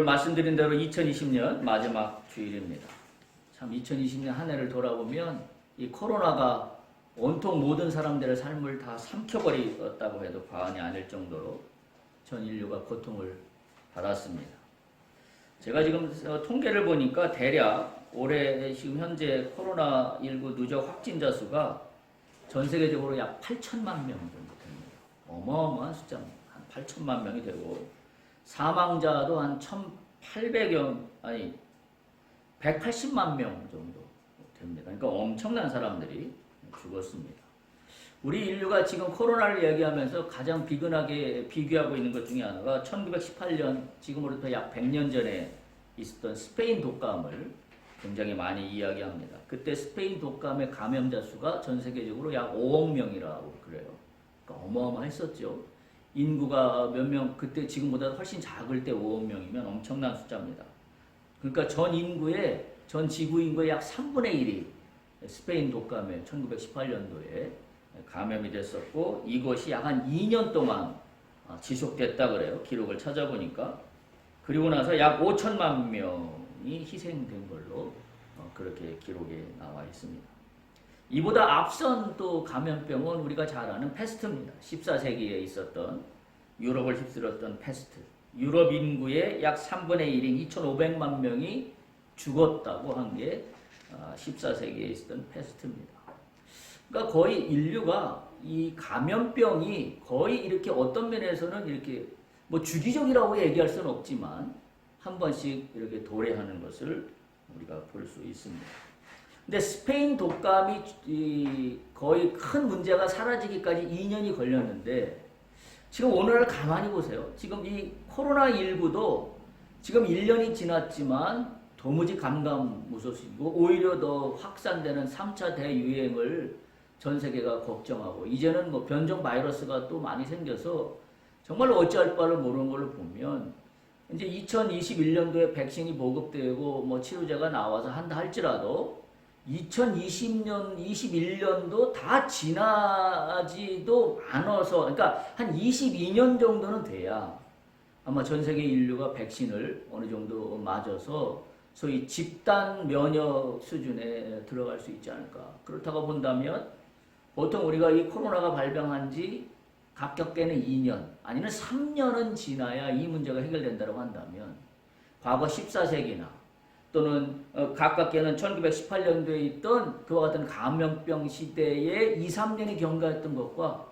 오늘 말씀드린 대로 2020년 마지막 주일입니다. 참 2020년 한 해를 돌아보면 이 코로나가 온통 모든 사람들의 삶을 다 삼켜버렸다고 해도 과언이 아닐 정도로 전 인류가 고통을 받았습니다. 제가 지금 통계를 보니까 대략 올해 지금 현재 코로나19 누적 확진자 수가 전 세계적으로 약 8천만 명 정도 됩니다. 어마어마한 숫자입니다. 한 8천만 명이 되고 사망자도 한 1,800여, 아니 180만 명 정도 됩니다. 그러니까 엄청난 사람들이 죽었습니다. 우리 인류가 지금 코로나를 얘기하면서 가장 비근하게 비교하고 있는 것 중에 하나가 1918년, 지금으로부터 약 100년 전에 있었던 스페인 독감을 굉장히 많이 이야기합니다. 그때 스페인 독감의 감염자 수가 전 세계적으로 약 5억 명이라고 그래요. 그러니까 어마어마했었죠. 인구가 몇 명, 그때 지금보다 훨씬 작을 때 5억 명이면 엄청난 숫자입니다. 그러니까 전 지구 인구의 약 3분의 1이 스페인 독감에 1918년도에 감염이 됐었고, 이것이 약 한 2년 동안 지속됐다 그래요. 기록을 찾아보니까. 그리고 나서 약 5천만 명이 희생된 걸로 그렇게 기록에 나와 있습니다. 이보다 앞선 또 감염병은 우리가 잘 아는 패스트입니다. 14세기에 있었던 유럽을 휩쓸었던 패스트. 유럽 인구의 약 3분의 1인 2,500만 명이 죽었다고 한 게 14세기에 있었던 패스트입니다. 그러니까 거의 인류가 이 감염병이 거의 이렇게 어떤 면에서는 이렇게 뭐 주기적이라고 얘기할 수는 없지만 한 번씩 이렇게 도래하는 것을 우리가 볼 수 있습니다. 근데 스페인 독감이 거의 큰 문제가 사라지기까지 2년이 걸렸는데, 지금 오늘날 가만히 보세요. 지금 이 코로나19도 지금 1년이 지났지만 도무지 감감무소식이고 오히려 더 확산되는 3차 대유행을 전 세계가 걱정하고, 이제는 뭐 변종 바이러스가 또 많이 생겨서 정말 어찌할 바를 모르는 걸로 보면, 이제 2021년도에 백신이 보급되고 뭐 치료제가 나와서 한다 할지라도 2020년, 21년도 다 지나지도 않아서, 그러니까 한 22년 정도는 돼야 아마 전 세계 인류가 백신을 어느 정도 맞아서 소위 집단 면역 수준에 들어갈 수 있지 않을까. 그렇다고 본다면 보통 우리가 이 코로나가 발병한 지 가깝게는 2년 아니면 3년은 지나야 이 문제가 해결된다고 한다면, 과거 14세기나 또는 가깝게는 1918년도에 있던 그와 같은 감염병 시대에 2, 3년이 경과했던 것과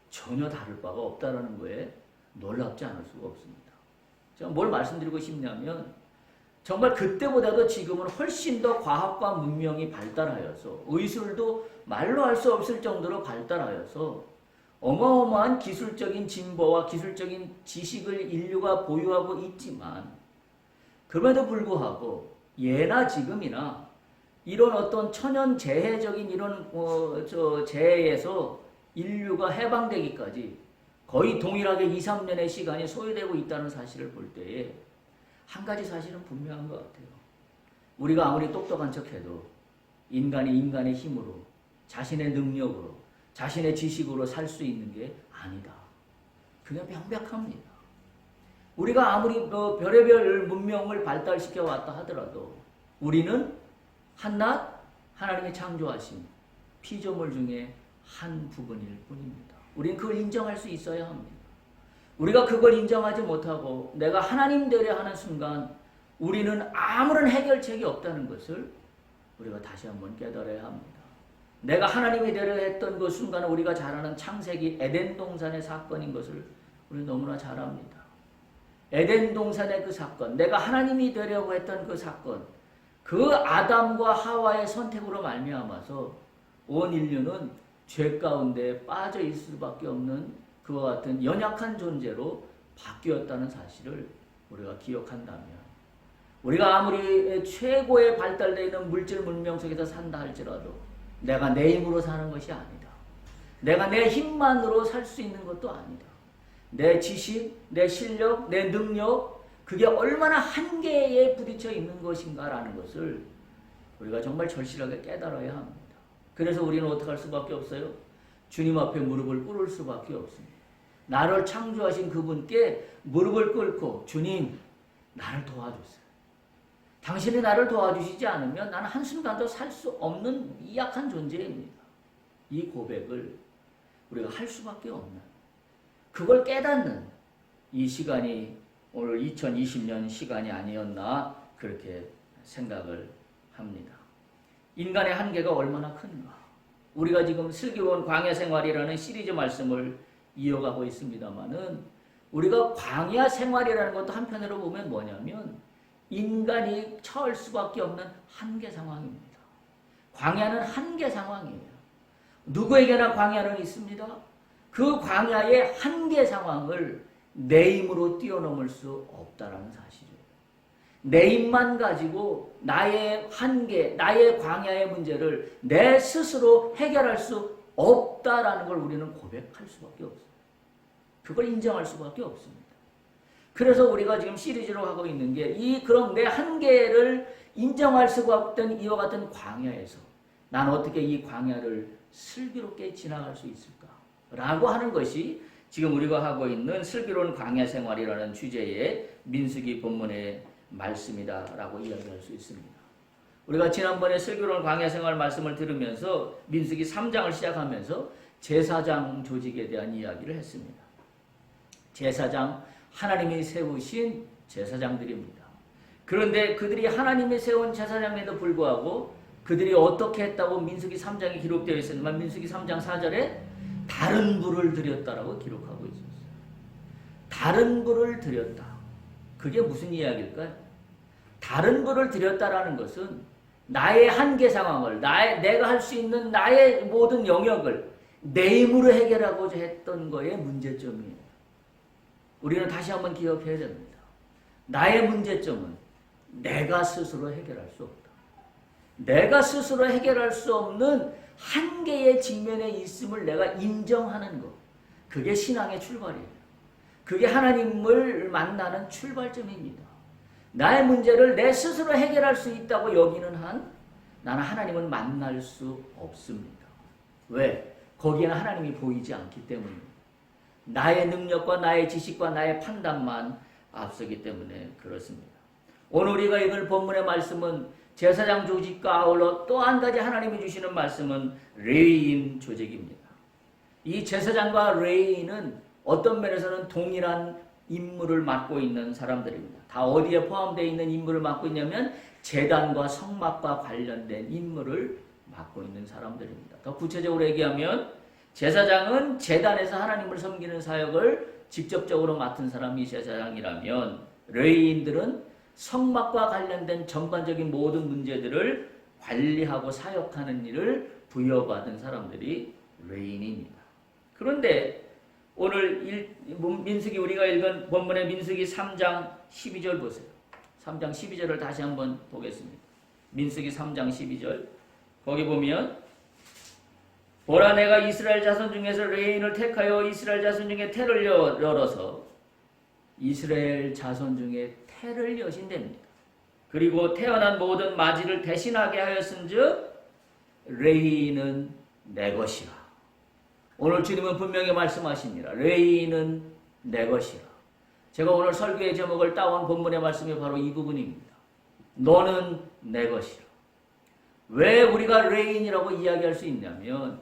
전혀 다를 바가 없다는 거에 놀랍지 않을 수가 없습니다. 제가 뭘 말씀드리고 싶냐면, 정말 그때보다도 지금은 훨씬 더 과학과 문명이 발달하여서, 의술도 말로 할 수 없을 정도로 발달하여서 어마어마한 기술적인 진보와 기술적인 지식을 인류가 보유하고 있지만, 그럼에도 불구하고 예나 지금이나 이런 어떤 천연재해적인 이런 재해에서 인류가 해방되기까지 거의 동일하게 2, 3년의 시간이 소요되고 있다는 사실을 볼 때에 한 가지 사실은 분명한 것 같아요. 우리가 아무리 똑똑한 척해도 인간이 인간의 힘으로, 자신의 능력으로, 자신의 지식으로 살 수 있는 게 아니다. 그게 명백합니다. 우리가 아무리 별의별 문명을 발달시켜 왔다 하더라도 우리는 한낱 하나님의 창조하신 피조물 중에 한 부분일 뿐입니다. 우리는 그걸 인정할 수 있어야 합니다. 우리가 그걸 인정하지 못하고 내가 하나님 되려 하는 순간 우리는 아무런 해결책이 없다는 것을 우리가 다시 한번 깨달아야 합니다. 내가 하나님이 되려 했던 그 순간은 우리가 잘 아는 창세기 에덴 동산의 사건인 것을 우리는 너무나 잘 압니다. 에덴 동산의 그 사건, 내가 하나님이 되려고 했던 그 사건, 그 아담과 하와의 선택으로 말미암아서 온 인류는 죄 가운데 빠져 있을 수밖에 없는 그와 같은 연약한 존재로 바뀌었다는 사실을 우리가 기억한다면, 우리가 아무리 최고의 발달되어 있는 물질 문명 속에서 산다 할지라도 내가 내 힘으로 사는 것이 아니다. 내가 내 힘만으로 살 수 있는 것도 아니다. 내 지식, 내 실력, 내 능력, 그게 얼마나 한계에 부딪혀 있는 것인가라는 것을 우리가 정말 절실하게 깨달아야 합니다. 그래서 우리는 어떻게 할 수밖에 없어요? 주님 앞에 무릎을 꿇을 수밖에 없습니다. 나를 창조하신 그분께 무릎을 꿇고, 주님, 나를 도와줬어요. 당신이 나를 도와주시지 않으면 나는 한순간도 살 수 없는 이 약한 존재입니다. 이 고백을 우리가 할 수밖에 없는, 그걸 깨닫는 이 시간이 오늘 2020년 시간이 아니었나 그렇게 생각을 합니다. 인간의 한계가 얼마나 큰가. 우리가 지금 슬기로운 광야 생활이라는 시리즈 말씀을 이어가고 있습니다만은 우리가 광야 생활이라는 것도 한편으로 보면 뭐냐면 인간이 처할 수밖에 없는 한계 상황입니다. 광야는 한계 상황이에요. 누구에게나 광야는 있습니다. 그 광야의 한계 상황을 내 힘으로 뛰어넘을 수 없다라는 사실이에요. 내 힘만 가지고 나의 한계, 나의 광야의 문제를 내 스스로 해결할 수 없다라는 걸 우리는 고백할 수밖에 없어요. 그걸 인정할 수밖에 없습니다. 그래서 우리가 지금 시리즈로 하고 있는 게 그럼 내 한계를 인정할 수가 없던 이와 같은 광야에서 난 어떻게 이 광야를 슬기롭게 지나갈 수 있을까? 라고 하는 것이 지금 우리가 하고 있는 슬기로운 광야 생활이라는 주제의 민수기 본문의 말씀이다라고 이야기할 수 있습니다. 우리가 지난번에 슬기로운 광야 생활 말씀을 들으면서 민수기 3장을 시작하면서 제사장 조직에 대한 이야기를 했습니다. 제사장, 하나님이 세우신 제사장들입니다. 그런데 그들이 하나님이 세운 제사장에도 불구하고 그들이 어떻게 했다고 민수기 3장에 기록되어 있었지만 민수기 3장 4절에 다른 불을 드렸다라고 기록하고 있었어요. 다른 불을 드렸다. 그게 무슨 이야기일까요? 다른 불을 드렸다라는 것은 나의 한계 상황을, 내가 할 수 있는 나의 모든 영역을 내 힘으로 해결하고자 했던 거에 문제점이에요. 우리는 다시 한번 기억해야 됩니다. 나의 문제점은 내가 스스로 해결할 수 없다. 내가 스스로 해결할 수 없는 한계의 직면에 있음을 내가 인정하는 것. 그게 신앙의 출발이에요. 그게 하나님을 만나는 출발점입니다. 나의 문제를 내 스스로 해결할 수 있다고 여기는 한 나는 하나님을 만날 수 없습니다. 왜? 거기에는 하나님이 보이지 않기 때문입니다. 나의 능력과 나의 지식과 나의 판단만 앞서기 때문에 그렇습니다. 오늘 우리가 읽을 본문의 말씀은 제사장 조직과 아울러 또 한 가지 하나님이 주시는 말씀은 레위인 조직입니다. 이 제사장과 레위인은 어떤 면에서는 동일한 임무를 맡고 있는 사람들입니다. 다 어디에 포함되어 있는 임무를 맡고 있냐면 제단과 성막과 관련된 임무를 맡고 있는 사람들입니다. 더 구체적으로 얘기하면 제사장은 제단에서 하나님을 섬기는 사역을 직접적으로 맡은 사람이 제사장이라면 레위인들은 성막과 관련된 전반적인 모든 문제들을 관리하고 사역하는 일을 부여받은 사람들이 레위인입니다. 그런데 오늘 민수기 우리가 읽은 본문의 민수기 3장 12절 보세요. 3장 12절을 다시 한번 보겠습니다. 민수기 3장 12절 거기 보면 보라 내가 이스라엘 자손 중에서 레위인을 택하여 이스라엘 자손 중에 태를 열어서 이스라엘 자손 중에 태를 여신답니다. 그리고 태어난 모든 마지를 대신하게 하였은즉 레위인은 내 것이라. 오늘 주님은 분명히 말씀하십니다. 레위인은 내 것이라. 제가 오늘 설교의 제목을 따온 본문의 말씀이 바로 이 부분입니다. 너는 내 것이라. 왜 우리가 레위인이라고 이야기할 수 있냐면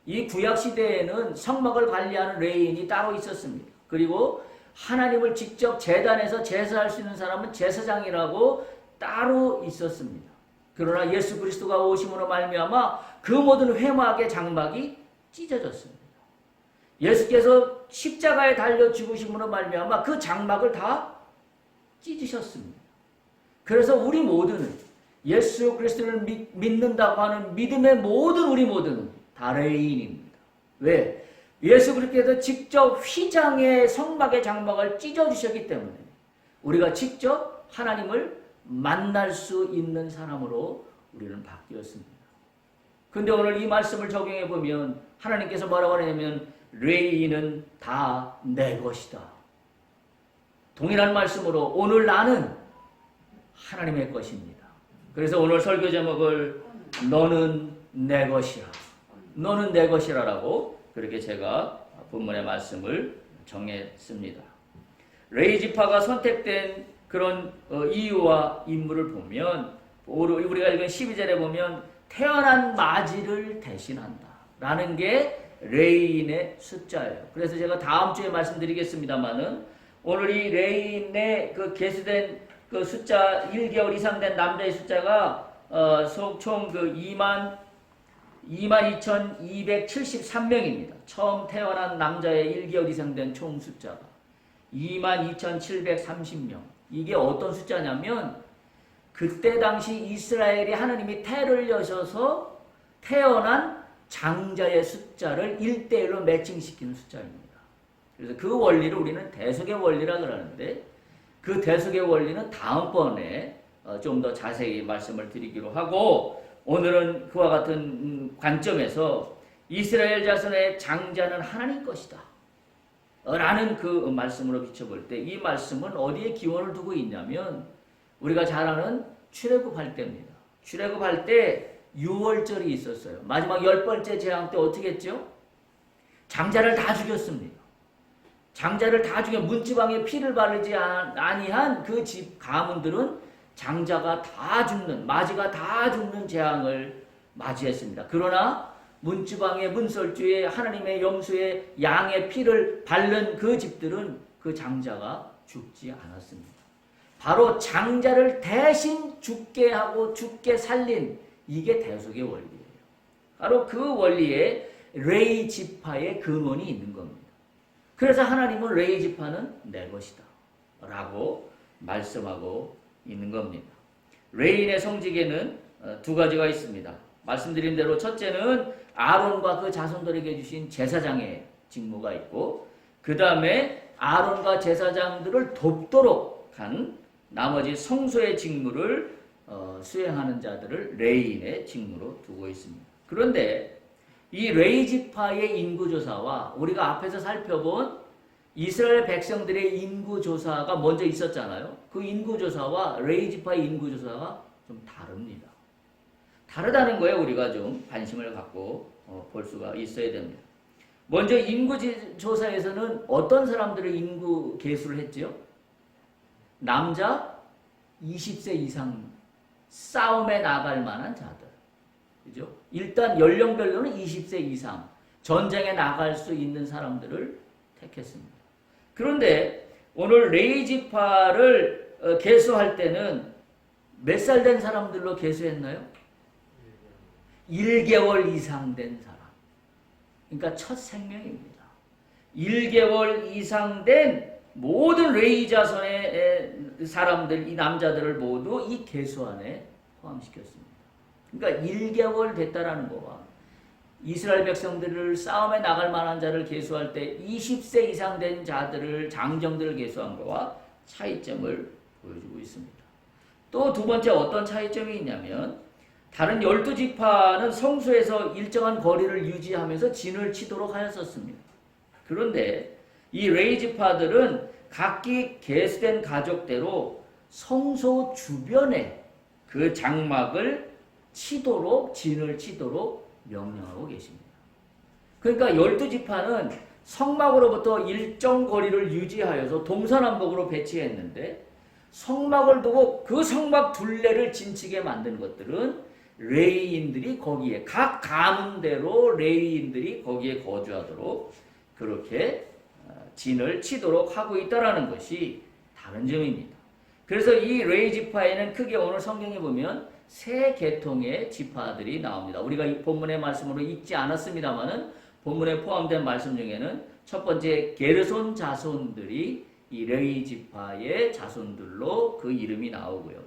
이 구약시대에는 성막을 관리하는 레위인이 따로 있었습니다. 그리고 하나님을 직접 제단에서 제사할 수 있는 사람은 제사장이라고 따로 있었습니다. 그러나 예수 그리스도가 오심으로 말미암아 그 모든 회막의 장막이 찢어졌습니다. 예수께서 십자가에 달려 죽으심으로 말미암아 그 장막을 다 찢으셨습니다. 그래서 우리 모두는 예수 그리스도를 믿는다고 하는 믿음의 모든 우리 모두는 다 레위인입니다. 왜? 예수 그리스도께서 직접 휘장의 성막의 장막을 찢어주셨기 때문에 우리가 직접 하나님을 만날 수 있는 사람으로 우리는 바뀌었습니다. 그런데 오늘 이 말씀을 적용해 보면 하나님께서 뭐라고 하냐면 레위인은 다 내 것이다. 동일한 말씀으로 오늘 나는 하나님의 것입니다. 그래서 오늘 설교 제목을 너는 내 것이라. 너는 내 것이라라고 그렇게 제가 본문의 말씀을 정했습니다. 레위 지파가 선택된 그런 이유와 인물을 보면 우리가 읽은 12절에 보면 태어난 맞이를 대신한다 라는 게 레인의 숫자예요. 그래서 제가 다음 주에 말씀드리겠습니다만은 오늘 이 레인의 그 계수된 그 숫자 1개월 이상 된 남자의 숫자가 총 그 22,273명입니다. 처음 태어난 남자의 1개월 이상 된 총 숫자가 22,730명. 이게 어떤 숫자냐면 그때 당시 이스라엘이 하나님이 태를 여셔서 태어난 장자의 숫자를 1대1로 매칭시키는 숫자입니다. 그래서 그 원리를 우리는 대속의 원리라 그러는데 그 대속의 원리는 다음번에 좀 더 자세히 말씀을 드리기로 하고 오늘은 그와 같은 관점에서 이스라엘 자손의 장자는 하나님 것이다 라는 그 말씀으로 비춰볼 때 이 말씀은 어디에 기원을 두고 있냐면 우리가 잘 아는 출애굽할 때입니다. 출애굽할 때 6월절이 있었어요. 마지막 10번째 재앙 때 어떻게 했죠? 장자를 다 죽였습니다. 장자를 다 죽여 문지방에 피를 바르지 아니한 그 집 가문들은 장자가 다 죽는, 마지가 다 죽는 재앙을 맞이했습니다. 그러나 문지방의 문설주에 하나님의 염소의 양의 피를 바른 그 집들은 그 장자가 죽지 않았습니다. 바로 장자를 대신 죽게 하고 죽게 살린 이게 대속의 원리예요. 바로 그 원리에 레위 지파의 근원이 있는 겁니다. 그래서 하나님은 레위 지파는 내 것이다 라고 말씀하고 있는 겁니다. 레위인의 성직에는 두 가지가 있습니다. 말씀드린 대로 첫째는 아론과 그 자손들에게 주신 제사장의 직무가 있고 그 다음에 아론과 제사장들을 돕도록 한 나머지 성소의 직무를 수행하는 자들을 레위인의 직무로 두고 있습니다. 그런데 이 레위 지파의 인구조사와 우리가 앞에서 살펴본 이스라엘 백성들의 인구조사가 먼저 있었잖아요. 그 인구조사와 레위 지파의 인구조사가 좀 다릅니다. 다르다는 거에 우리가 좀 관심을 갖고 볼 수가 있어야 됩니다. 먼저 인구조사에서는 어떤 사람들의 인구 계수를 했죠? 남자 20세 이상 싸움에 나갈 만한 자들. 그죠? 일단 연령별로는 20세 이상 전쟁에 나갈 수 있는 사람들을 택했습니다. 그런데 오늘 레위 지파를 계수할 때는 몇 살 된 사람들로 계수했나요? 1개월 이상 된 사람. 그러니까 첫 생명입니다. 1개월 이상 된 모든 레위 자손의 사람들, 이 남자들을 모두 이 계수 안에 포함시켰습니다. 그러니까 1개월 됐다라는 거와 이스라엘 백성들을 싸움에 나갈 만한 자를 계수할 때 20세 이상 된 자들을 장정들을 계수한 거와 차이점을 보여주고 있습니다. 또 두 번째 어떤 차이점이 있냐면 다른 12지파는 성소에서 일정한 거리를 유지하면서 진을 치도록 하였었습니다. 그런데 이 레위 지파들은 각기 계수된 가족대로 성소 주변에 그 장막을 치도록 진을 치도록 명령하고 계십니다. 그러니까 12지파는 성막으로부터 일정 거리를 유지하여서 동서남북으로 배치했는데 성막을 두고 그 성막 둘레를 진치게 만든 것들은 레위인들이 거기에 각 가문대로 레위인들이 거기에 거주하도록 그렇게 진을 치도록 하고 있다라는 것이 다른 점입니다. 그래서 이 레위 지파에는 크게 오늘 성경에 보면 세 계통의 지파들이 나옵니다. 우리가 이 본문의 말씀으로 읽지 않았습니다만은 본문에 포함된 말씀 중에는 첫 번째 게르손 자손들이 이 레위 지파의 자손들로 그 이름이 나오고요.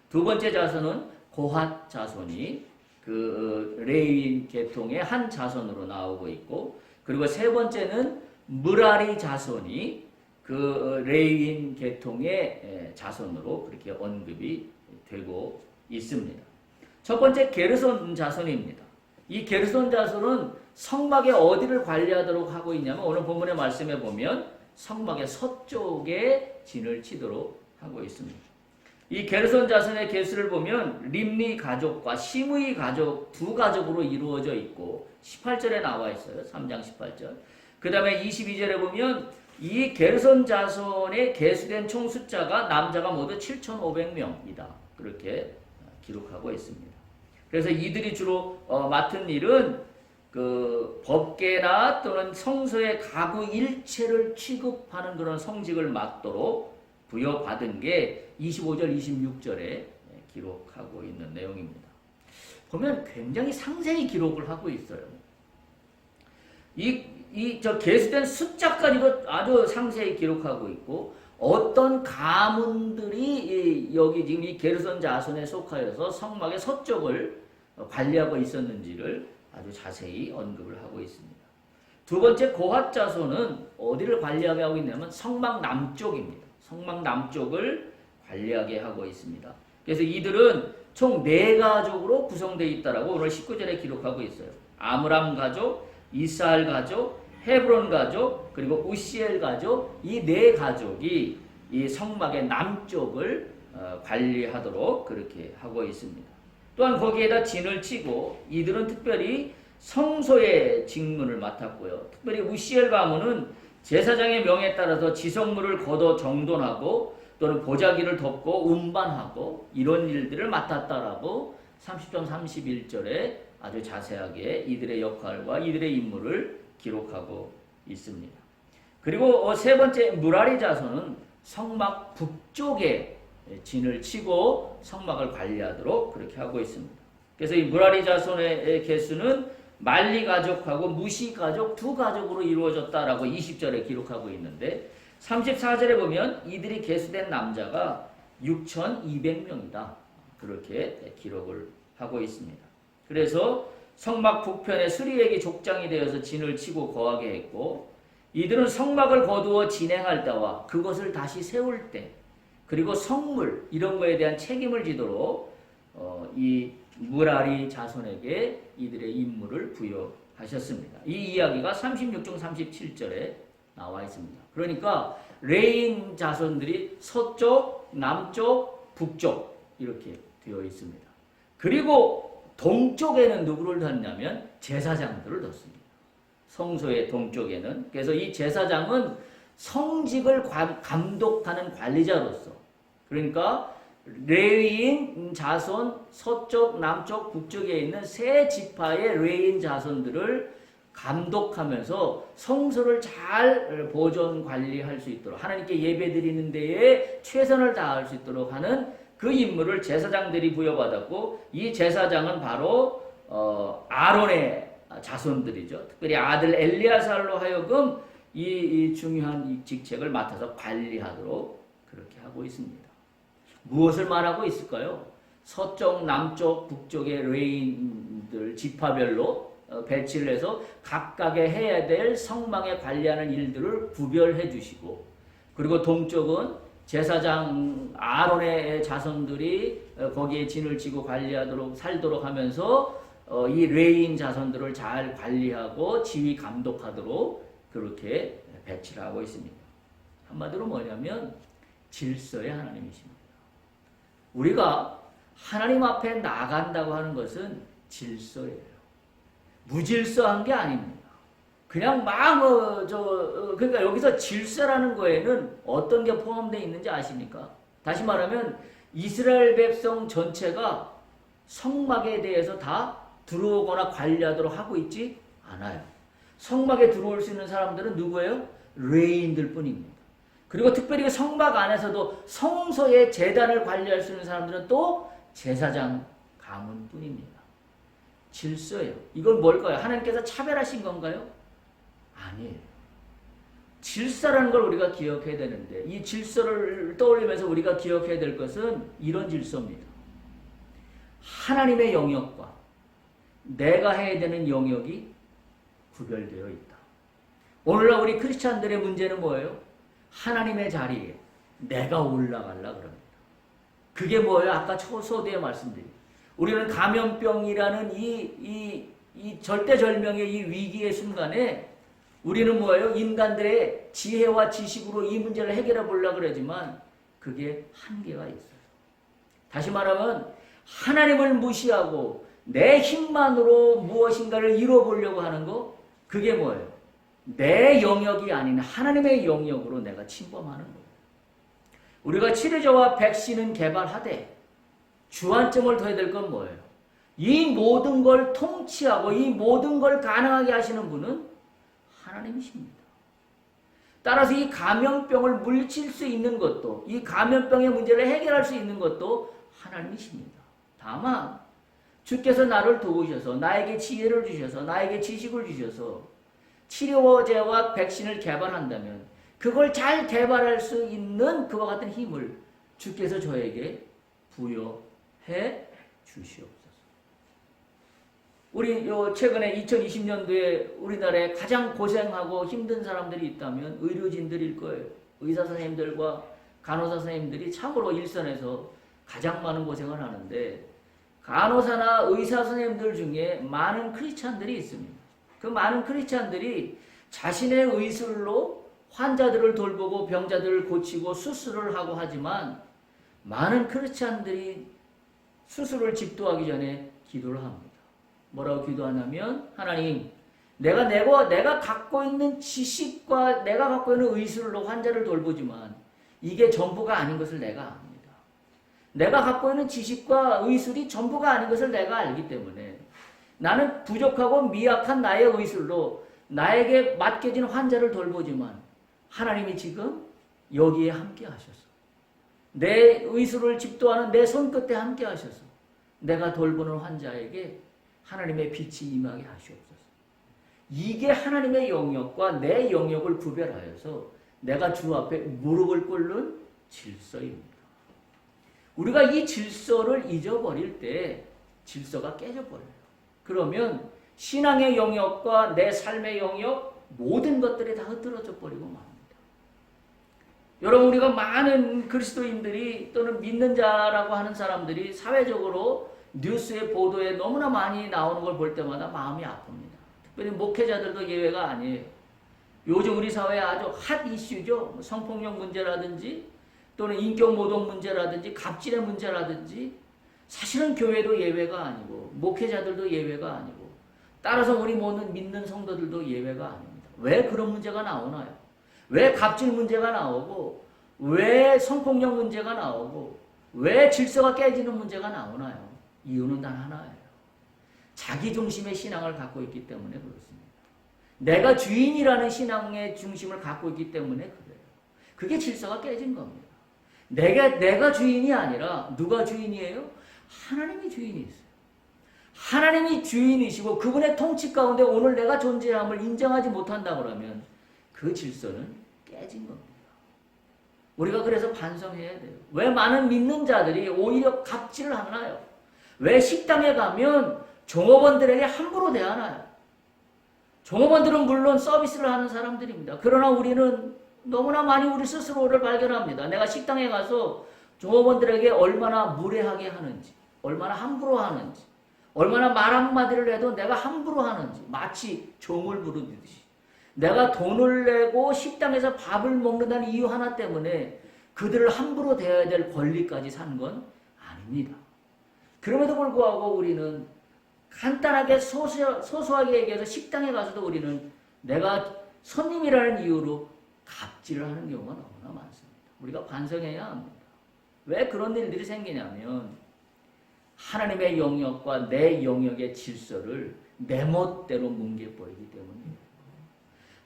두 번째 자손은 고핫 자손이 그 레위인 계통의 한 자손으로 나오고 있고, 그리고 세 번째는 무라리 자손이 그 레위인 계통의 자손으로 그렇게 언급이 되고 있습니다. 첫 번째 게르손 자손입니다. 이 게르손 자손은 성막의 어디를 관리하도록 하고 있냐면 오늘 본문의 말씀에 보면 성막의 서쪽에 진을 치도록 하고 있습니다. 이 게르손 자손의 계수를 보면 림리 가족과 시므이 가족 두 가족으로 이루어져 있고 18절에 나와 있어요. 3장 18절. 그 다음에 22절에 보면 이 게르손 자손의 계수된 총 숫자가 남자가 모두 7,500명이다. 그렇게 기록하고 있습니다. 그래서 이들이 주로 맡은 일은 그 법궤나 또는 성소의 가구 일체를 취급하는 그런 성직을 맡도록 부여받은 게 25절, 26절에 기록하고 있는 내용입니다. 보면 굉장히 상세히 기록을 하고 있어요. 저 계수된 숫자까지도 아주 상세히 기록하고 있고, 어떤 가문들이 여기 지금 이 게르손 자손에 속하여서 성막의 서쪽을 관리하고 있었는지를 아주 자세히 언급을 하고 있습니다. 두 번째, 고핫 자손은 어디를 관리하게 하고 있냐면 성막 남쪽입니다. 성막 남쪽을 관리하게 하고 있습니다. 그래서 이들은 총 4가족으로 구성되어 있다라고 오늘 19절에 기록하고 있어요. 아므람 가족, 이스할 가족, 헤브론 가족, 그리고 우시엘 가족, 이 4가족이 이 성막의 남쪽을 관리하도록 그렇게 하고 있습니다. 또한 거기에다 진을 치고 이들은 특별히 성소의 직문을 맡았고요. 특별히 우시엘 가문은 제사장의 명에 따라서 지성물을 걷어 정돈하고 또는 보자기를 덮고 운반하고 이런 일들을 맡았다라고 30장 31절에 아주 자세하게 이들의 역할과 이들의 임무를 기록하고 있습니다. 그리고 세 번째, 무라리 자손은 성막 북쪽에 진을 치고 성막을 관리하도록 그렇게 하고 있습니다. 그래서 이 무라리 자손의 개수는 말리 가족하고 무시 가족 2가족으로 이루어졌다라고 20절에 기록하고 있는데 34절에 보면 이들이 개수된 남자가 6,200명이다. 그렇게 기록을 하고 있습니다. 그래서 성막 북편에 수리에게 족장이 되어서 진을 치고 거하게 했고, 이들은 성막을 거두어 진행할 때와 그것을 다시 세울 때, 그리고 성물 이런 거에 대한 책임을 지도록 이 무라리 자손에게 이들의 임무를 부여하셨습니다. 이 이야기가 36중 37절에 나와 있습니다. 그러니까 레인 자손들이 서쪽, 남쪽, 북쪽 이렇게 되어 있습니다. 그리고 동쪽에는 누구를 뒀냐면 제사장들을 뒀습니다. 성소의 동쪽에는. 그래서 이 제사장은 성직을 감독하는 관리자로서, 그러니까 레위인 자손 서쪽, 남쪽, 북쪽에 있는 세 지파의 레위인 자손들을 감독하면서 성소를 잘 보존 관리할 수 있도록, 하나님께 예배드리는 데에 최선을 다할 수 있도록 하는 그 임무를 제사장들이 부여받았고, 이 제사장은 바로 아론의 자손들이죠. 특별히 아들 엘리야살로 하여금 이 중요한 이 직책을 맡아서 관리하도록 그렇게 하고 있습니다. 무엇을 말하고 있을까요? 서쪽, 남쪽, 북쪽의 레인들 지파별로 배치를 해서 각각의 해야 될 성막에 관리하는 일들을 구별해 주시고, 그리고 동쪽은 제사장 아론의 자손들이 거기에 진을 치고 관리하도록 살도록 하면서 이 레인 자손들을 잘 관리하고 지휘 감독하도록 그렇게 배치를 하고 있습니다. 한마디로 뭐냐면 질서의 하나님이십니다. 우리가 하나님 앞에 나간다고 하는 것은 질서예요. 무질서한 게 아닙니다. 그냥 그러니까 여기서 질서라는 거에는 어떤 게 포함되어 있는지 아십니까? 다시 말하면 이스라엘 백성 전체가 성막에 대해서 다 들어오거나 관리하도록 하고 있지 않아요. 성막에 들어올 수 있는 사람들은 누구예요? 레위인들 뿐입니다. 그리고 특별히 성막 안에서도 성소의 제단을 관리할 수 있는 사람들은 또 제사장 가문뿐입니다. 질서예요. 이건 뭘까요? 하나님께서 차별하신 건가요? 아니에요. 질서라는 걸 우리가 기억해야 되는데, 이 질서를 떠올리면서 우리가 기억해야 될 것은 이런 질서입니다. 하나님의 영역과 내가 해야 되는 영역이 구별되어 있다. 오늘날 우리 크리스찬들의 문제는 뭐예요? 하나님의 자리에 내가 올라가려고 그럽니다. 그게 뭐예요? 아까 초소대에 말씀드린, 우리는 감염병이라는 이 절대절명의 이 위기의 순간에 우리는 뭐예요? 인간들의 지혜와 지식으로 이 문제를 해결해 보려고 그러지만 그게 한계가 있어요. 다시 말하면 하나님을 무시하고 내 힘만으로 무엇인가를 이뤄보려고 하는 거, 그게 뭐예요? 내 영역이 아닌 하나님의 영역으로 내가 침범하는 거예요. 우리가 치료제와 백신은 개발하되 주안점을 둬야 될 건 뭐예요? 이 모든 걸 통치하고 이 모든 걸 가능하게 하시는 분은 하나님이십니다. 따라서 이 감염병을 물리칠 수 있는 것도, 이 감염병의 문제를 해결할 수 있는 것도 하나님이십니다. 다만 주께서 나를 도우셔서 나에게 지혜를 주셔서 나에게 지식을 주셔서 치료제와 백신을 개발한다면 그걸 잘 개발할 수 있는 그와 같은 힘을 주께서 저에게 부여해 주시옵소서. 우리 최근에 2020년도에 우리나라에 가장 고생하고 힘든 사람들이 있다면 의료진들일 거예요. 의사 선생님들과 간호사 선생님들이 참으로 일선에서 가장 많은 고생을 하는데, 간호사나 의사 선생님들 중에 많은 크리스찬들이 있습니다. 그 많은 크리스찬들이 자신의 의술로 환자들을 돌보고 병자들을 고치고 수술을 하고 하지만, 많은 크리스찬들이 수술을 집도하기 전에 기도를 합니다. 뭐라고 기도하냐면, 하나님, 내가 갖고 있는 지식과 내가 갖고 있는 의술로 환자를 돌보지만 이게 전부가 아닌 것을 내가 압니다. 내가 갖고 있는 지식과 의술이 전부가 아닌 것을 내가 알기 때문에 나는 부족하고 미약한 나의 의술로 나에게 맡겨진 환자를 돌보지만 하나님이 지금 여기에 함께 하셔서 내 의술을 집도하는 내 손끝에 함께 하셔서 내가 돌보는 환자에게 하나님의 빛이 임하게 하시옵소서. 이게 하나님의 영역과 내 영역을 구별하여서 내가 주 앞에 무릎을 꿇는 질서입니다. 우리가 이 질서를 잊어버릴 때 질서가 깨져버려요. 그러면 신앙의 영역과 내 삶의 영역 모든 것들이 다 흐트러져 버리고 맙니다. 여러분, 우리가 많은 그리스도인들이 또는 믿는 자라고 하는 사람들이 사회적으로 뉴스의 보도에 너무나 많이 나오는 걸 볼 때마다 마음이 아픕니다. 특별히 목회자들도 예외가 아니에요. 요즘 우리 사회에 아주 핫 이슈죠. 성폭력 문제라든지 또는 인격모독 문제라든지 갑질의 문제라든지, 사실은 교회도 예외가 아니고 목회자들도 예외가 아니고 따라서 우리 모든 믿는 성도들도 예외가 아닙니다. 왜 그런 문제가 나오나요? 왜 갑질 문제가 나오고 왜 성폭력 문제가 나오고 왜 질서가 깨지는 문제가 나오나요? 이유는 단 하나예요. 자기 중심의 신앙을 갖고 있기 때문에 그렇습니다. 내가 주인이라는 신앙의 중심을 갖고 있기 때문에 그래요. 그게 질서가 깨진 겁니다. 내가 주인이 아니라 누가 주인이에요? 하나님이 주인이세요. 하나님이 주인이시고 그분의 통치 가운데 오늘 내가 존재함을 인정하지 못한다 그러면 그 질서는 깨진 겁니다. 우리가 그래서 반성해야 돼요. 왜 많은 믿는 자들이 오히려 갑질을 하나요? 왜 식당에 가면 종업원들에게 함부로 대하나요? 종업원들은 물론 서비스를 하는 사람들입니다. 그러나 우리는 너무나 많이 우리 스스로를 발견합니다. 내가 식당에 가서 종업원들에게 얼마나 무례하게 하는지, 얼마나 함부로 하는지, 얼마나 말 한마디를 해도 내가 함부로 하는지, 마치 종을 부르듯이. 내가 돈을 내고 식당에서 밥을 먹는다는 이유 하나 때문에 그들을 함부로 대해야 될 권리까지 산 건 아닙니다. 그럼에도 불구하고 우리는 간단하게 소소하게 얘기해서 식당에 가서도 우리는 내가 손님이라는 이유로 갑질을 하는 경우가 너무나 많습니다. 우리가 반성해야 합니다. 왜 그런 일들이 생기냐면 하나님의 영역과 내 영역의 질서를 내 멋대로 뭉개버리기 때문이에요.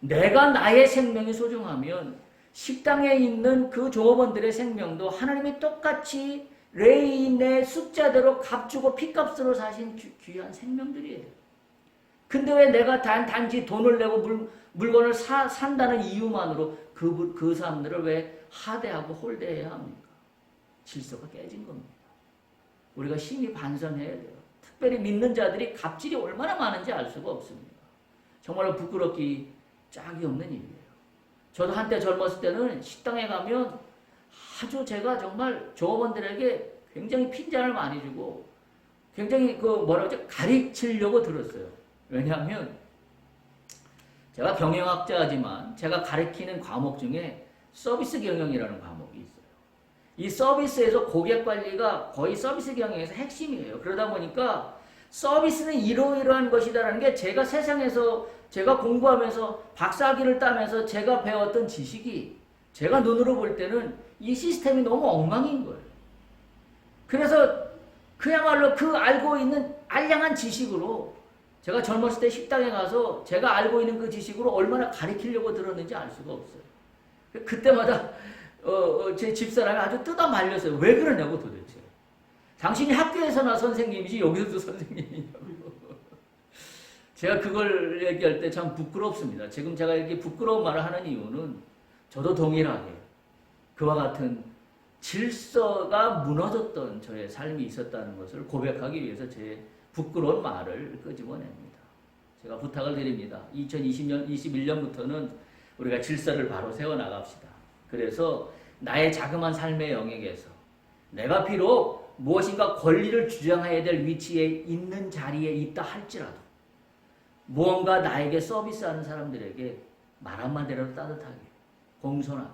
내가 나의 생명이 소중하면 식당에 있는 그 종업원들의 생명도 하나님이 똑같이 레인의 숫자대로 값주고 피값으로 사신 귀한 생명들이에요. 근데 왜 내가 단지 돈을 내고 물건을 산다는 이유만으로 그 사람들을 왜 하대하고 홀대해야 합니까? 질서가 깨진 겁니다. 우리가 심히 반성해야 돼요. 특별히 믿는 자들이 갑질이 얼마나 많은지 알 수가 없습니다. 정말로 부끄럽기 짝이 없는 일이에요. 저도 한때 젊었을 때는 식당에 가면 아주 제가 정말 종업원들에게 굉장히 핀잔을 많이 주고 굉장히 가르치려고 들었어요. 왜냐하면 제가 경영학자지만 제가 가르치는 과목 중에 서비스 경영이라는 과목이 있어요. 이 서비스에서 고객 관리가 거의 서비스 경영에서 핵심이에요. 그러다 보니까 서비스는 이러이러한 것이다라는 게 제가 세상에서 제가 공부하면서 박사학위를 따면서 제가 배웠던 지식이 제가 눈으로 볼 때는 이 시스템이 너무 엉망인 거예요. 그래서 그야말로 그 알고 있는 알량한 지식으로 제가 젊었을 때 식당에 가서 제가 알고 있는 그 지식으로 얼마나 가르치려고 들었는지 알 수가 없어요. 그때마다 제 집사람이 아주 뜯어 말렸어요. 왜 그러냐고 도대체. 당신이 학교에서나 선생님이지 여기서도 선생님이냐고. 제가 그걸 얘기할 때 참 부끄럽습니다. 지금 제가 이렇게 부끄러운 말을 하는 이유는 저도 동일하게 그와 같은 질서가 무너졌던 저의 삶이 있었다는 것을 고백하기 위해서 제 부끄러운 말을 끄집어냅니다. 제가 부탁을 드립니다. 2020년, 21년부터는 우리가 질서를 바로 세워나갑시다. 그래서 나의 자그마한 삶의 영역에서 내가 비록 무엇인가 권리를 주장해야 될 위치에 있는 자리에 있다 할지라도 무언가 나에게 서비스하는 사람들에게 말 한마디라도 따뜻하게, 공손하게,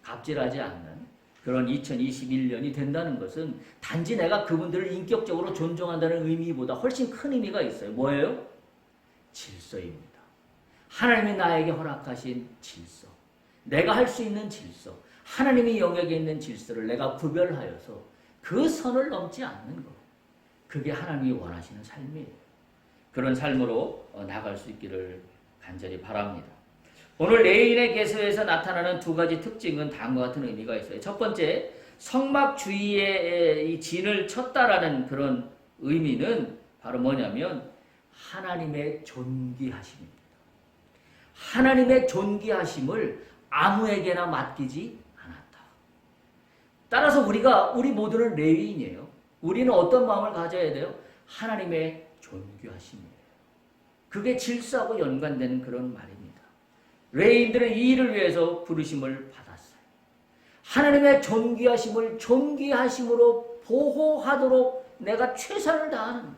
갑질하지 않는 그런 2021년이 된다는 것은 단지 내가 그분들을 인격적으로 존중한다는 의미보다 훨씬 큰 의미가 있어요. 뭐예요? 질서입니다. 하나님이 나에게 허락하신 질서, 내가 할 수 있는 질서, 하나님의 영역에 있는 질서를 내가 구별하여서 그 선을 넘지 않는 것, 그게 하나님이 원하시는 삶이에요. 그런 삶으로 나아갈 수 있기를 간절히 바랍니다. 오늘 레인의 개수에서 나타나는 두 가지 특징은 다음과 같은 의미가 있어요. 첫 번째, 성막 주위에 이 진을 쳤다라는 그런 의미는 바로 뭐냐면 하나님의 존귀하심입니다. 하나님의 존귀하심을 아무에게나 맡기지 않았다. 따라서 우리 모두는 레위인이에요. 우리는 어떤 마음을 가져야 돼요? 하나님의 존귀하심이에요. 그게 질서하고 연관되는 그런 말입니다. 레위인들은 이 일을 위해서 부르심을 받았어요. 하나님의 존귀하심으로 보호하도록 내가 최선을 다하는 거예요.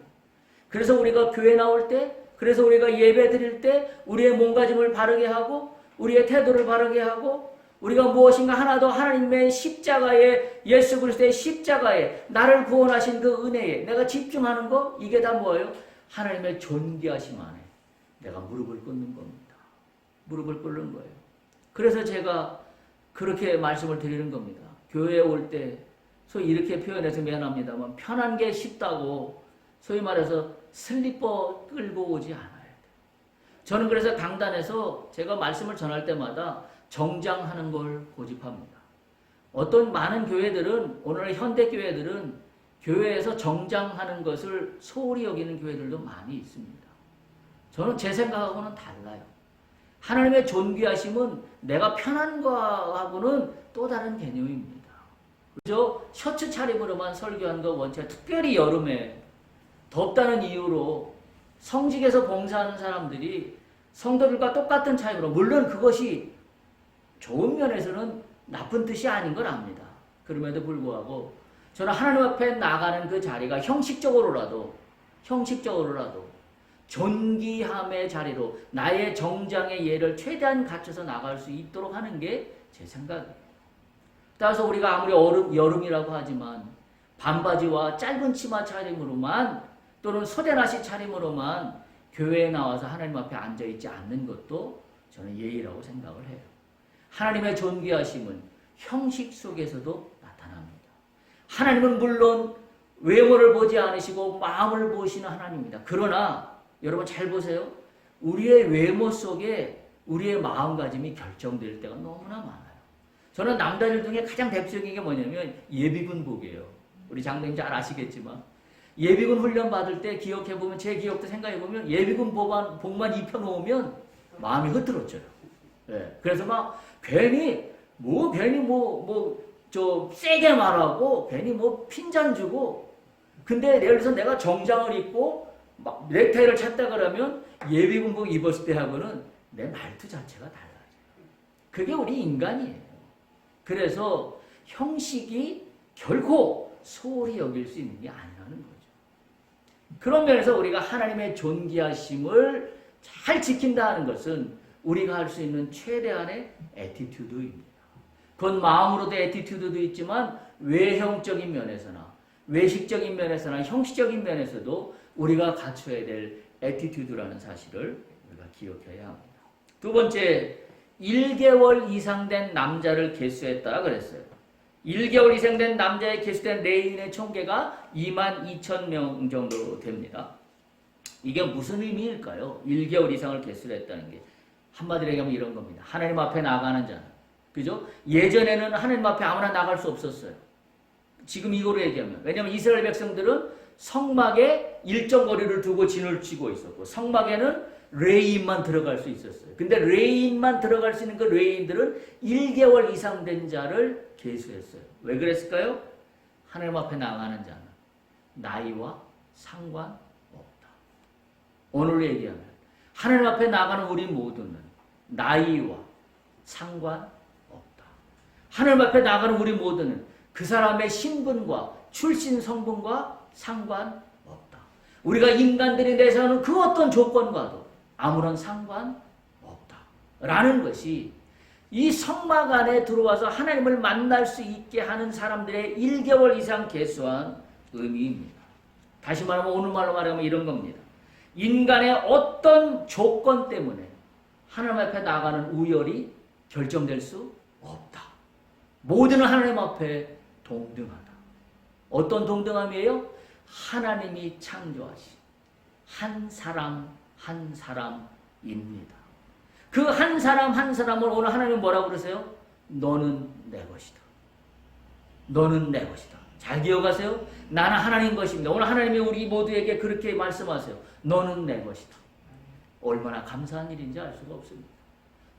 그래서 우리가 교회 나올 때, 그래서 우리가 예배 드릴 때 우리의 몸가짐을 바르게 하고 우리의 태도를 바르게 하고 우리가 무엇인가 하나 더 하나님의 십자가에, 예수 그리스도의 십자가에 나를 구원하신 그 은혜에 내가 집중하는 거, 이게 다 뭐예요? 하나님의 존귀하심 안에 내가 무릎을 꿇는 겁니다. 무릎을 꿇는 거예요. 그래서 제가 그렇게 말씀을 드리는 겁니다. 교회에 올 때 소위 이렇게 표현해서 미안합니다만 편한 게 쉽다고 소위 말해서 슬리퍼 끌고 오지 않아야 돼요. 저는 그래서 강단에서 제가 말씀을 전할 때마다 정장하는 걸 고집합니다. 어떤 많은 교회들은, 오늘 현대 교회들은 교회에서 정장하는 것을 소홀히 여기는 교회들도 많이 있습니다. 저는 제 생각하고는 달라요. 하나님의 존귀하심은 내가 편한 거하고는 또 다른 개념입니다. 그죠? 셔츠 차림으로만 설교한 거 원체, 특별히 여름에 덥다는 이유로 성직에서 봉사하는 사람들이 성도들과 똑같은 차림으로, 물론 그것이 좋은 면에서는 나쁜 뜻이 아닌 걸 압니다. 그럼에도 불구하고 저는 하나님 앞에 나가는 그 자리가 형식적으로라도 존귀함의 자리로 나의 정장의 예를 최대한 갖춰서 나갈 수 있도록 하는 게 제 생각이에요. 따라서 우리가 아무리 여름이라고 하지만 반바지와 짧은 치마 차림으로만 또는 소대나시 차림으로만 교회에 나와서 하나님 앞에 앉아있지 않는 것도 저는 예의라고 생각을 해요. 하나님의 존귀하심은 형식 속에서도 나타납니다. 하나님은 물론 외모를 보지 않으시고 마음을 보시는 하나님입니다. 그러나 여러분 잘 보세요. 우리의 외모 속에 우리의 마음가짐이 결정될 때가 너무나 많아요. 저는 남자들 중에 가장 대표적인 게 뭐냐면 예비군복이에요. 우리 장로님 잘 아시겠지만 예비군 훈련 받을 때 기억해보면, 제 기억도 생각해보면 예비군 복만 입혀놓으면 마음이 흐트러져요. 네. 그래서 막 괜히 세게 말하고 괜히 핀잔 주고, 근데 예를 들어서 내가 정장을 입고 막 넥타이를 찼다 그러면 예비군복 입었을 때 하고는 내 말투 자체가 달라져요. 그게 우리 인간이에요. 그래서 형식이 결코 소홀히 여길 수 있는 게 아니라는 거죠. 그런 면에서 우리가 하나님의 존귀하심을 잘 지킨다는 것은 우리가 할 수 있는 최대한의 애티튜드입니다. 그건 마음으로도 애티튜드도 있지만 외형적인 면에서나 외식적인 면에서나 형식적인 면에서도 우리가 갖춰야 될 애티튜드라는 사실을 우리가 기억해야 합니다. 두 번째, 1개월 이상 된 남자를 계수했다 그랬어요. 1개월 이상 된 남자에 계수된 레위인의 총계가 22,000명 정도 됩니다. 이게 무슨 의미일까요? 1개월 이상을 계수를 했다는 게. 한마디로 얘기하면 이런 겁니다. 하나님 앞에 나가는 자는. 그죠? 예전에는 하나님 앞에 아무나 나갈 수 없었어요. 지금 이거로 얘기하면. 왜냐하면 이스라엘 백성들은 성막에 일정 거리를 두고 진을 치고 있었고, 성막에는 레위인만 들어갈 수 있었어요. 근데 레위인만 들어갈 수 있는 그 레위인들은 1개월 이상 된 자를 계수했어요. 왜 그랬을까요? 하나님 앞에 나가는 자는 나이와 상관없다. 오늘 얘기하면 하나님 앞에 나가는 우리 모두는 나이와 상관없다. 하나님 앞에 나가는 우리 모두는 그 사람의 신분과 출신 성분과 상관없다. 우리가 인간들이 내세우는 그 어떤 조건과도 아무런 상관없다. 라는 것이 이 성막 안에 들어와서 하나님을 만날 수 있게 하는 사람들의 1개월 이상 계수한 의미입니다. 다시 말하면 오늘 말로 말하면 이런 겁니다. 인간의 어떤 조건 때문에 하나님 앞에 나가는 우열이 결정될 수 없다. 모두는 하나님 앞에 동등하다. 어떤 동등함이에요? 하나님이 창조하신 한 사람 한 사람입니다. 그 한 사람 한 사람을 오늘 하나님 뭐라고 그러세요? 너는 내 것이다. 너는 내 것이다. 잘 기억하세요? 나는 하나님 것입니다. 오늘 하나님이 우리 모두에게 그렇게 말씀하세요. 너는 내 것이다. 얼마나 감사한 일인지 알 수가 없습니다.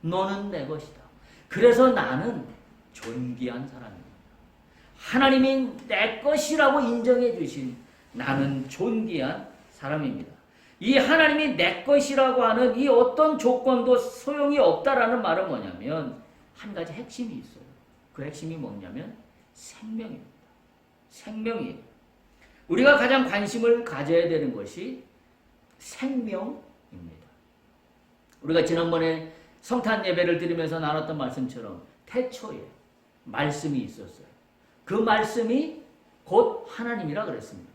너는 내 것이다. 그래서 나는 존귀한 사람입니다. 하나님이 내 것이라고 인정해 주신 나는 존귀한 사람입니다. 이 하나님이 내 것이라고 하는 이 어떤 조건도 소용이 없다라는 말은 뭐냐면 한 가지 핵심이 있어요. 그 핵심이 뭐냐면 생명입니다. 생명이에요. 우리가 가장 관심을 가져야 되는 것이 생명입니다. 우리가 지난번에 성탄 예배를 드리면서 나눴던 말씀처럼 태초에 말씀이 있었어요. 그 말씀이 곧 하나님이라 그랬습니다.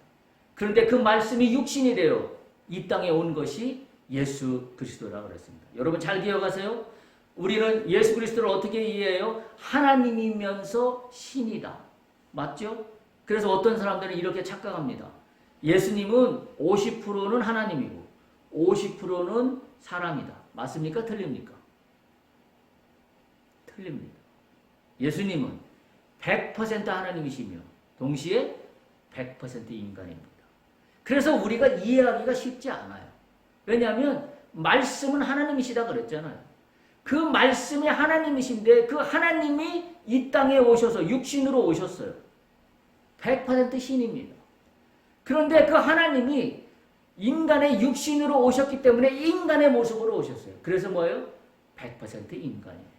그런데 그 말씀이 육신이 되어 이 땅에 온 것이 예수 그리스도라 그랬습니다. 여러분 잘 기억하세요? 우리는 예수 그리스도를 어떻게 이해해요? 하나님이면서 신이다. 맞죠? 그래서 어떤 사람들은 이렇게 착각합니다. 예수님은 50%는 하나님이고 50%는 사람이다. 맞습니까? 틀립니까? 틀립니다. 예수님은 100% 하나님이시며 동시에 100% 인간입니다. 그래서 우리가 이해하기가 쉽지 않아요. 왜냐하면 말씀은 하나님이시다 그랬잖아요. 그 말씀이 하나님이신데 그 하나님이 이 땅에 오셔서 육신으로 오셨어요. 100% 신입니다. 그런데 그 하나님이 인간의 육신으로 오셨기 때문에 인간의 모습으로 오셨어요. 그래서 뭐예요? 100% 인간이에요.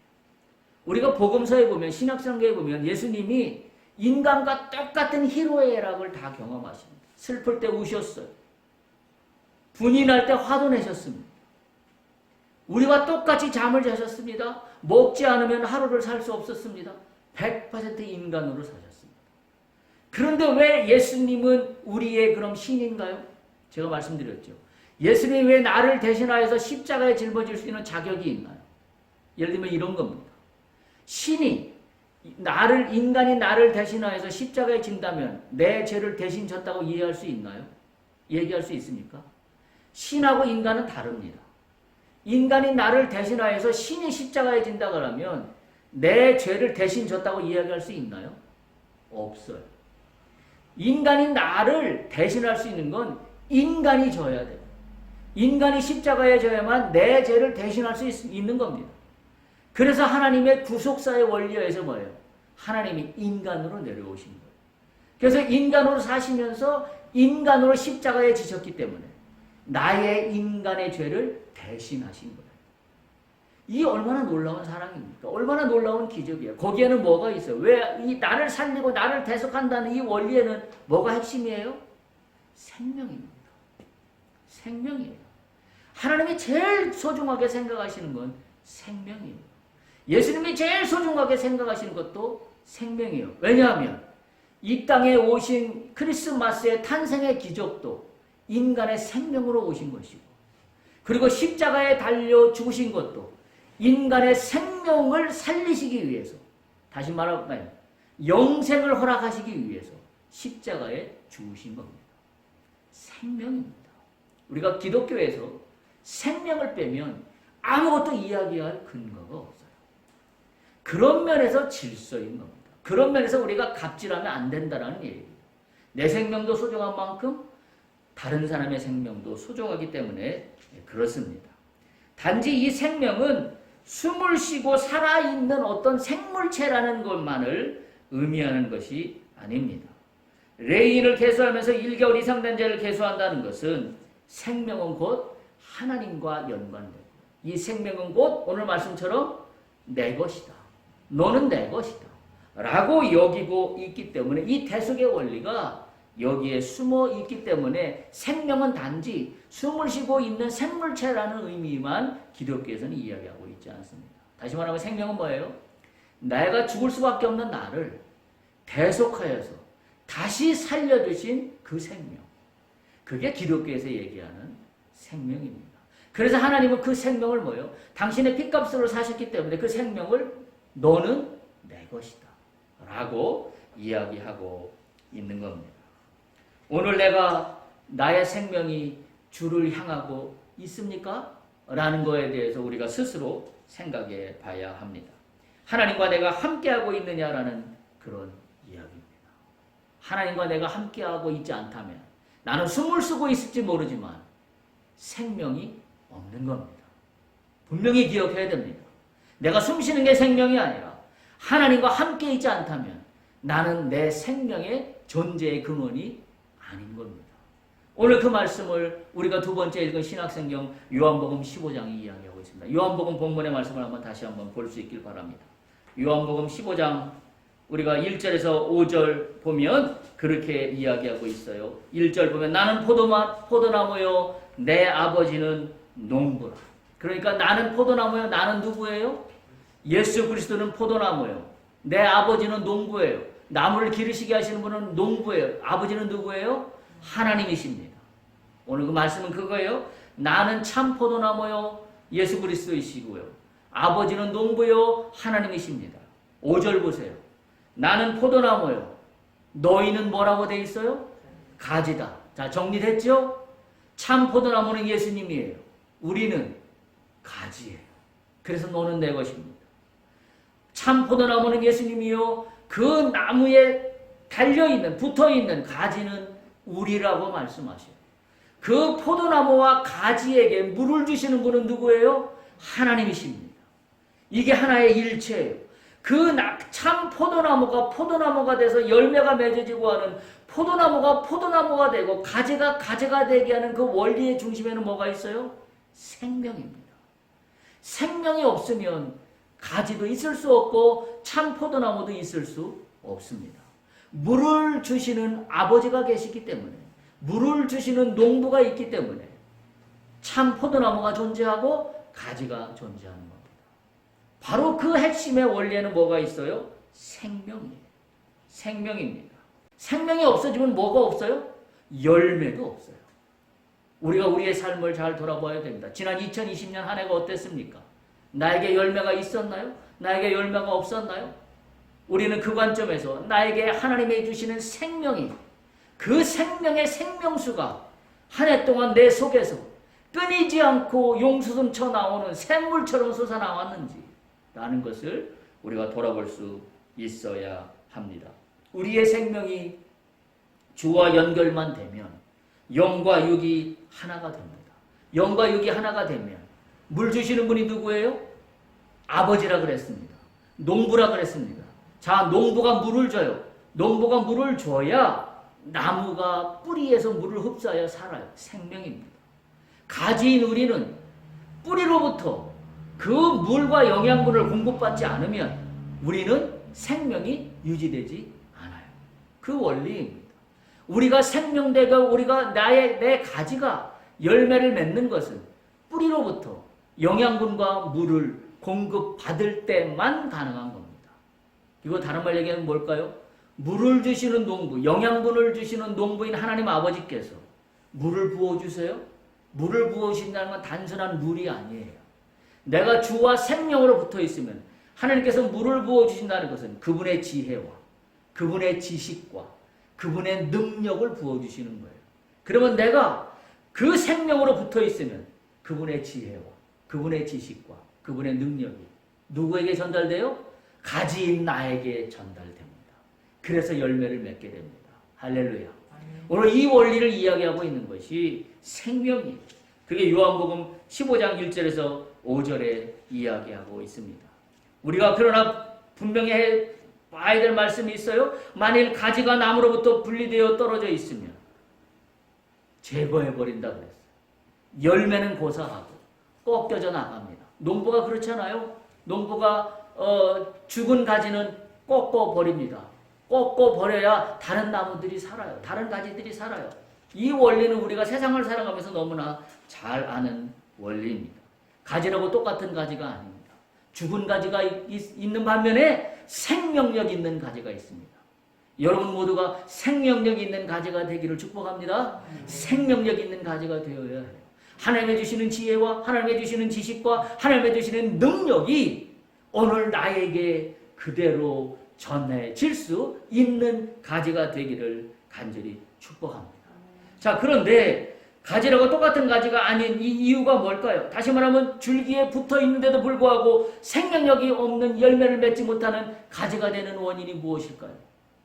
우리가 복음서에 보면 신약성경에 보면 예수님이 인간과 똑같은 희로애락을 다 경험하십니다. 슬플 때 우셨어요. 분이 날 때 화도 내셨습니다. 우리와 똑같이 잠을 자셨습니다. 먹지 않으면 하루를 살 수 없었습니다. 100% 인간으로 사셨습니다. 그런데 왜 예수님은 우리의 그럼 신인가요? 제가 말씀드렸죠. 예수님이 왜 나를 대신하여서 십자가에 짊어질 수 있는 자격이 있나요? 예를 들면 이런 겁니다. 신이 인간이 나를 대신하여서 십자가에 진다면 내 죄를 대신 졌다고 이해할 수 있나요? 얘기할 수 있습니까? 신하고 인간은 다릅니다. 인간이 나를 대신하여서 신이 십자가에 진다 그러면 내 죄를 대신 졌다고 이야기할 수 있나요? 없어요. 인간이 나를 대신할 수 있는 건 인간이 져야 돼요. 인간이 십자가에 져야만 내 죄를 대신할 수 있는 겁니다. 그래서 하나님의 구속사의 원리에 의해서 뭐예요? 하나님이 인간으로 내려오신 거예요. 그래서 인간으로 사시면서 인간으로 십자가에 지셨기 때문에 나의 인간의 죄를 대신하신 거예요. 이 얼마나 놀라운 사랑입니까? 얼마나 놀라운 기적이에요. 거기에는 뭐가 있어요? 왜 이 나를 살리고 나를 대속한다는 이 원리에는 뭐가 핵심이에요? 생명입니다. 생명이에요. 하나님이 제일 소중하게 생각하시는 건 생명이에요. 예수님이 제일 소중하게 생각하시는 것도 생명이에요. 왜냐하면 이 땅에 오신 크리스마스의 탄생의 기적도 인간의 생명으로 오신 것이고 그리고 십자가에 달려 죽으신 것도 인간의 생명을 살리시기 위해서, 다시 말하면 영생을 허락하시기 위해서 십자가에 죽으신 겁니다. 생명입니다. 우리가 기독교에서 생명을 빼면 아무것도 이야기할 근거가 없어요. 그런 면에서 질서인 겁니다. 그런 면에서 우리가 갑질하면 안 된다는 얘기예요. 내 생명도 소중한 만큼 다른 사람의 생명도 소중하기 때문에 그렇습니다. 단지 이 생명은 숨을 쉬고 살아있는 어떤 생물체라는 것만을 의미하는 것이 아닙니다. 레인을 계수하면서 1개월 이상 된 자를 계수한다는 것은 생명은 곧 하나님과 연관되고, 이 생명은 곧 오늘 말씀처럼 내 것이다, 너는 내 것이다 라고 여기고 있기 때문에, 이 대속의 원리가 여기에 숨어 있기 때문에 생명은 단지 숨을 쉬고 있는 생물체라는 의미만 기독교에서는 이야기하고 있지 않습니다. 다시 말하면 생명은 뭐예요? 내가 죽을 수밖에 없는 나를 대속하여서 다시 살려주신 그 생명, 그게 기독교에서 얘기하는 생명입니다. 그래서 하나님은 그 생명을 뭐예요? 당신의 핏값으로 사셨기 때문에 그 생명을 너는 내 것이다 라고 이야기하고 있는 겁니다. 오늘 내가 나의 생명이 주를 향하고 있습니까? 라는 거에 대해서 우리가 스스로 생각해 봐야 합니다. 하나님과 내가 함께하고 있느냐라는 그런 이야기입니다. 하나님과 내가 함께하고 있지 않다면 나는 숨을 쉬고 있을지 모르지만 생명이 없는 겁니다. 분명히 기억해야 됩니다. 내가 숨 쉬는 게 생명이 아니라 하나님과 함께 있지 않다면 나는 내 생명의 존재의 근원이 아닌 겁니다. 오늘 그 말씀을 우리가 두 번째 읽은 신약성경 요한복음 15장이 이야기하고 있습니다. 요한복음 본문의 말씀을 다시 한번 볼 수 있길 바랍니다. 요한복음 15장 우리가 1절에서 5절 보면 그렇게 이야기하고 있어요. 1절 보면 나는 포도나무요 내 아버지는 농부라. 그러니까 나는 포도나무요, 나는 누구예요? 예수 그리스도는 포도나무예요. 내 아버지는 농부예요. 나무를 기르시게 하시는 분은 농부예요. 아버지는 누구예요? 하나님이십니다. 오늘 그 말씀은 그거예요. 나는 참 포도나무요 예수 그리스도이시고요. 아버지는 농부요 하나님이십니다. 5절 보세요. 나는 포도나무요. 너희는 뭐라고 돼 있어요? 가지다. 자, 정리됐죠? 참 포도나무는 예수님이에요. 우리는 가지예요. 그래서 너는 내 것입니다. 참 포도나무는 예수님이요. 그 나무에 달려있는, 붙어있는 가지는 우리라고 말씀하셔요. 그 포도나무와 가지에게 물을 주시는 분은 누구예요? 하나님이십니다. 이게 하나의 일체예요. 그 참 포도나무가 돼서 열매가 맺어지고 하는 포도나무가 되고 가지가 되게 하는 그 원리의 중심에는 뭐가 있어요? 생명입니다. 생명이 없으면 가지도 있을 수 없고 참 포도나무도 있을 수 없습니다. 물을 주시는 아버지가 계시기 때문에, 물을 주시는 농부가 있기 때문에 참 포도나무가 존재하고 가지가 존재하는 겁니다. 바로 그 핵심의 원리에는 뭐가 있어요? 생명이에요. 생명입니다. 생명이 없어지면 뭐가 없어요? 열매도 없어요. 우리가 우리의 삶을 잘 돌아봐야 됩니다. 지난 2020년 한 해가 어땠습니까? 나에게 열매가 있었나요? 나에게 열매가 없었나요? 우리는 그 관점에서 나에게 하나님이 주시는 생명이, 그 생명의 생명수가 한 해 동안 내 속에서 끊이지 않고 용수름 쳐 나오는 샘물처럼 솟아나왔는지 라는 것을 우리가 돌아볼 수 있어야 합니다. 우리의 생명이 주와 연결만 되면 영과 육이 하나가 됩니다. 영과 육이 하나가 되면 물 주시는 분이 누구예요? 아버지라 그랬습니다. 농부라 그랬습니다. 자, 농부가 물을 줘요. 농부가 물을 줘야 나무가 뿌리에서 물을 흡수하여 살아요. 생명입니다. 가지인 우리는 뿌리로부터 그 물과 영양분을 공급받지 않으면 우리는 생명이 유지되지 않아요. 그 원리입니다. 우리가 생명되고 내 가지가 열매를 맺는 것은 뿌리로부터 영양분과 물을 공급받을 때만 가능한 겁니다. 이거 다른 말 얘기하면 뭘까요? 물을 주시는 농부, 영양분을 주시는 농부인 하나님 아버지께서 물을 부어주세요. 물을 부어주신다는 건 단순한 물이 아니에요. 내가 주와 생명으로 붙어 있으면 하나님께서 물을 부어주신다는 것은 그분의 지혜와 그분의 지식과 그분의 능력을 부어주시는 거예요. 그러면 내가 그 생명으로 붙어 있으면 그분의 지혜와 그분의 지식과 그분의 능력이 누구에게 전달돼요? 가지인 나에게 전달됩니다. 그래서 열매를 맺게 됩니다. 할렐루야. 오늘 이 원리를 이야기하고 있는 것이 생명이에요. 그게 요한복음 15장 1절에서 5절에 이야기하고 있습니다. 우리가 그러나 분명히 봐야 될 말씀이 있어요. 만일 가지가 나무로부터 분리되어 떨어져 있으면 제거해버린다 그랬어요. 열매는 고사하고 꺾여져 나갑니다. 농부가 그렇잖아요. 농부가 죽은 가지는 꺾어버립니다. 꺾어버려야 다른 나무들이 살아요. 다른 가지들이 살아요. 이 원리는 우리가 세상을 살아가면서 너무나 잘 아는 원리입니다. 가지라고 똑같은 가지가 아닙니다. 죽은 가지가 있는 반면에 생명력 있는 가지가 있습니다. 여러분 모두가 생명력 있는 가지가 되기를 축복합니다. 생명력 있는 가지가 되어야 해요. 하나님의 주시는 지혜와 하나님의 주시는 지식과 하나님의 주시는 능력이 오늘 나에게 그대로 전해질 수 있는 가지가 되기를 간절히 축복합니다. 자, 그런데 가지라고 똑같은 가지가 아닌 이 이유가 뭘까요? 다시 말하면 줄기에 붙어 있는데도 불구하고 생명력이 없는 열매를 맺지 못하는 가지가 되는 원인이 무엇일까요?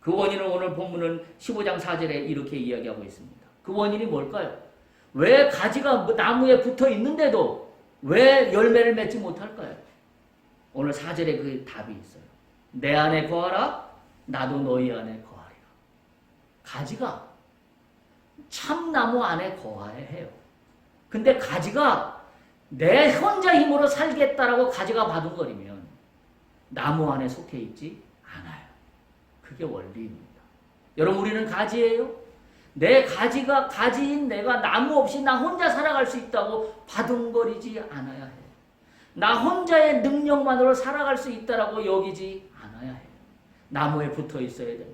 그 원인을 오늘 본문은 15장 4절에 이렇게 이야기하고 있습니다. 그 원인이 뭘까요? 왜 가지가 나무에 붙어 있는데도 왜 열매를 맺지 못할까요? 오늘 4절에 그 답이 있어요. 내 안에 거하라, 나도 너희 안에 거하리라. 가지가 참나무 안에 거해야 해요. 근데 가지가 내 혼자 힘으로 살겠다라고 가지가 바둥거리면 나무 안에 속해 있지 않아요. 그게 원리입니다. 여러분, 우리는 가지예요. 내 가지가 가지인 내가 나무 없이 나 혼자 살아갈 수 있다고 바둥거리지 않아야 해요. 나 혼자의 능력만으로 살아갈 수 있다라고 여기지 않아야 해요. 나무에 붙어 있어야 됩니다.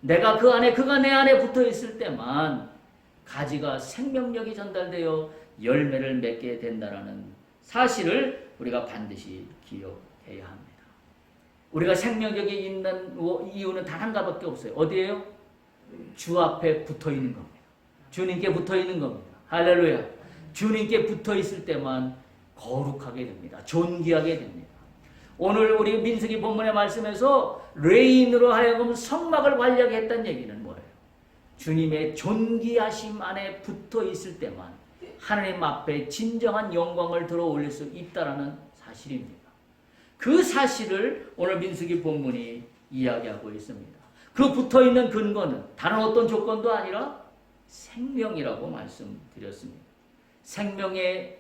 내가 그 안에, 그가 내 안에 붙어 있을 때만 가지가 생명력이 전달되어 열매를 맺게 된다는 사실을 우리가 반드시 기억해야 합니다. 우리가 생명력이 있는 이유는 단 한 가지밖에 없어요. 어디예요? 주 앞에 붙어 있는 겁니다. 주님께 붙어 있는 겁니다. 할렐루야. 주님께 붙어 있을 때만 거룩하게 됩니다. 존귀하게 됩니다. 오늘 우리 민수기 본문의 말씀에서 레인으로 하여금 성막을 관리하게 했다는 얘기는 뭐예요? 주님의 존귀하심 안에 붙어 있을 때만 하나님 앞에 진정한 영광을 들어 올릴 수 있다는 사실입니다. 그 사실을 오늘 민수기 본문이 이야기하고 있습니다. 그 붙어 있는 근거는 다른 어떤 조건도 아니라 생명이라고 말씀드렸습니다. 생명의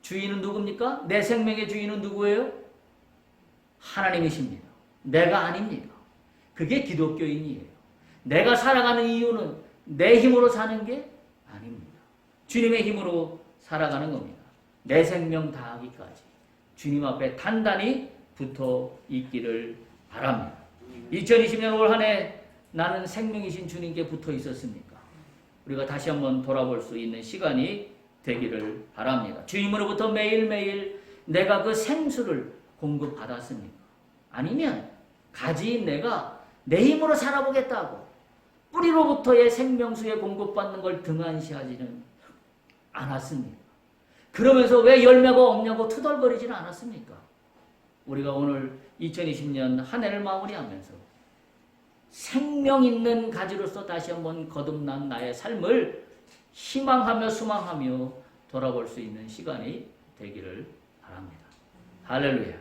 주인은 누굽니까? 내 생명의 주인은 누구예요? 하나님이십니다. 내가 아닙니다. 그게 기독교인이에요. 내가 살아가는 이유는 내 힘으로 사는 게 아닙니다. 주님의 힘으로 살아가는 겁니다. 내 생명 다하기까지 주님 앞에 단단히 붙어 있기를 바랍니다. 2020년 올 한 해 나는 생명이신 주님께 붙어 있었습니까? 우리가 다시 한번 돌아볼 수 있는 시간이 되기를 바랍니다. 주님으로부터 매일매일 내가 그 생수를 공급받았습니까? 아니면 가지인 내가 내 힘으로 살아보겠다고 뿌리로부터의 생명수에 공급받는 걸 등한시하지는 않았습니까? 그러면서 왜 열매가 없냐고 투덜거리지는 않았습니까? 우리가 오늘 2020년 한 해를 마무리하면서 생명 있는 가지로서 다시 한번 거듭난 나의 삶을 희망하며 수망하며 돌아볼 수 있는 시간이 되기를 바랍니다. 할렐루야.